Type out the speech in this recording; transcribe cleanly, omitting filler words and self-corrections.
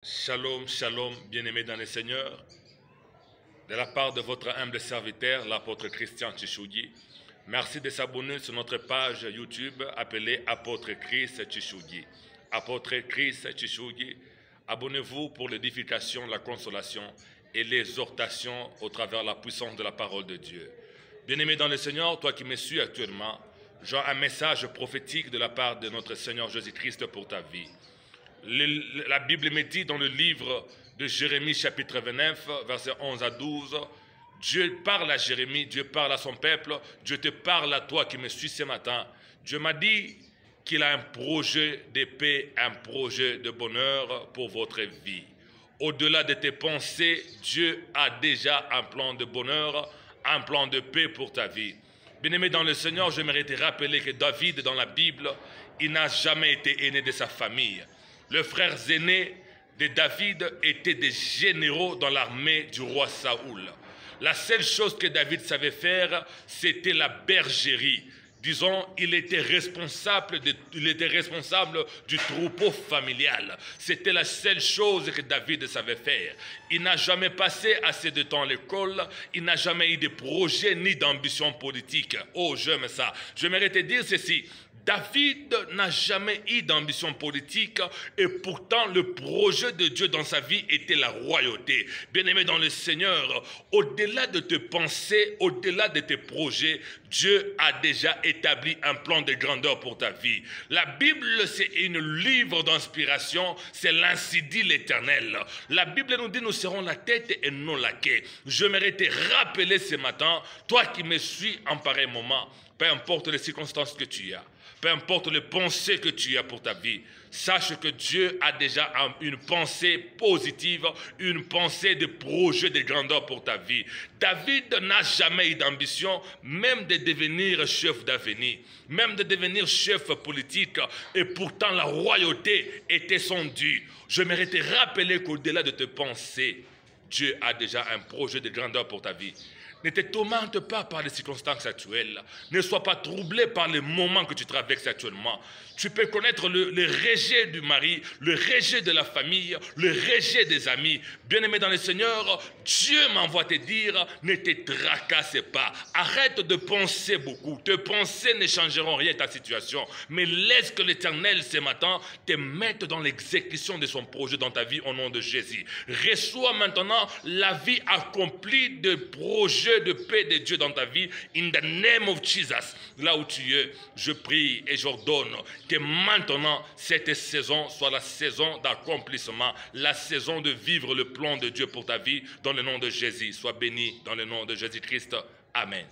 Shalom, shalom, bien-aimés dans le Seigneur. De la part de votre humble serviteur, l'apôtre Christian Tchichoudi, merci de s'abonner sur notre page YouTube appelée Apôtre Christ Tchichoudi. Apôtre Christ Tchichoudi, abonnez-vous pour l'édification, la consolation et l'exhortation au travers de la puissance de la parole de Dieu. Bien-aimé dans le Seigneur, toi qui me suis actuellement, j'ai un message prophétique de la part de notre Seigneur Jésus-Christ pour ta vie. La Bible me dit dans le livre de Jérémie chapitre 29, versets 11 à 12, Dieu parle à Jérémie, Dieu parle à son peuple, Dieu te parle à toi qui me suis ce matin. Dieu m'a dit qu'il a un projet de paix, un projet de bonheur pour votre vie. Au-delà de tes pensées, Dieu a déjà un plan de bonheur, un plan de paix pour ta vie. Bien-aimé dans le Seigneur, j'aimerais te rappeler que David dans la Bible, il n'a jamais été aîné de sa famille. Les frères aînés de David étaient des généraux dans l'armée du roi Saoul. La seule chose que David savait faire, c'était la bergerie. Disons, il était responsable du troupeau familial. C'était la seule chose que David savait faire. Il n'a jamais passé assez de temps à l'école. Il n'a jamais eu de projet ni d'ambition politique. Oh, j'aime ça. J'aimerais te dire ceci. David n'a jamais eu d'ambition politique et pourtant le projet de Dieu dans sa vie était la royauté. Bien-aimé dans le Seigneur, au-delà de tes pensées, au-delà de tes projets, Dieu a déjà établi un plan de grandeur pour ta vie. La Bible, c'est un livre d'inspiration, c'est l'ainsi dit l'Éternel. La Bible nous dit nous serons la tête et non la queue. J'aimerais te rappeler ce matin, toi qui me suis en pareil moment, peu importe les circonstances que tu as, peu importe les pensées que tu as pour ta vie, sache que Dieu a déjà une pensée positive, une pensée de projet de grandeur pour ta vie. David n'a jamais eu d'ambition, même de devenir chef d'avenir, même de devenir chef politique, et pourtant la royauté était son dû. J'aimerais te rappeler qu'au-delà de tes pensées, Dieu a déjà un projet de grandeur pour ta vie. Ne te tourmente pas par les circonstances actuelles. Ne sois pas troublé par les moments que tu traverses actuellement. Tu peux connaître le rejet du mari, le rejet de la famille, le rejet des amis. Bien-aimé dans le Seigneur, Dieu m'envoie te dire, ne te tracasse pas. Arrête de penser beaucoup. Tes pensées ne changeront rien à ta situation. Mais laisse que l'Éternel ce matin te mette dans l'exécution de son projet dans ta vie au nom de Jésus. Reçois maintenant la vie accomplie de projets de paix de Dieu dans ta vie, in the name of Jesus. Là où tu es, je prie et j'ordonne que maintenant, cette saison soit la saison d'accomplissement, la saison de vivre le plan de Dieu pour ta vie, dans le nom de Jésus. Sois béni dans le nom de Jésus-Christ. Amen.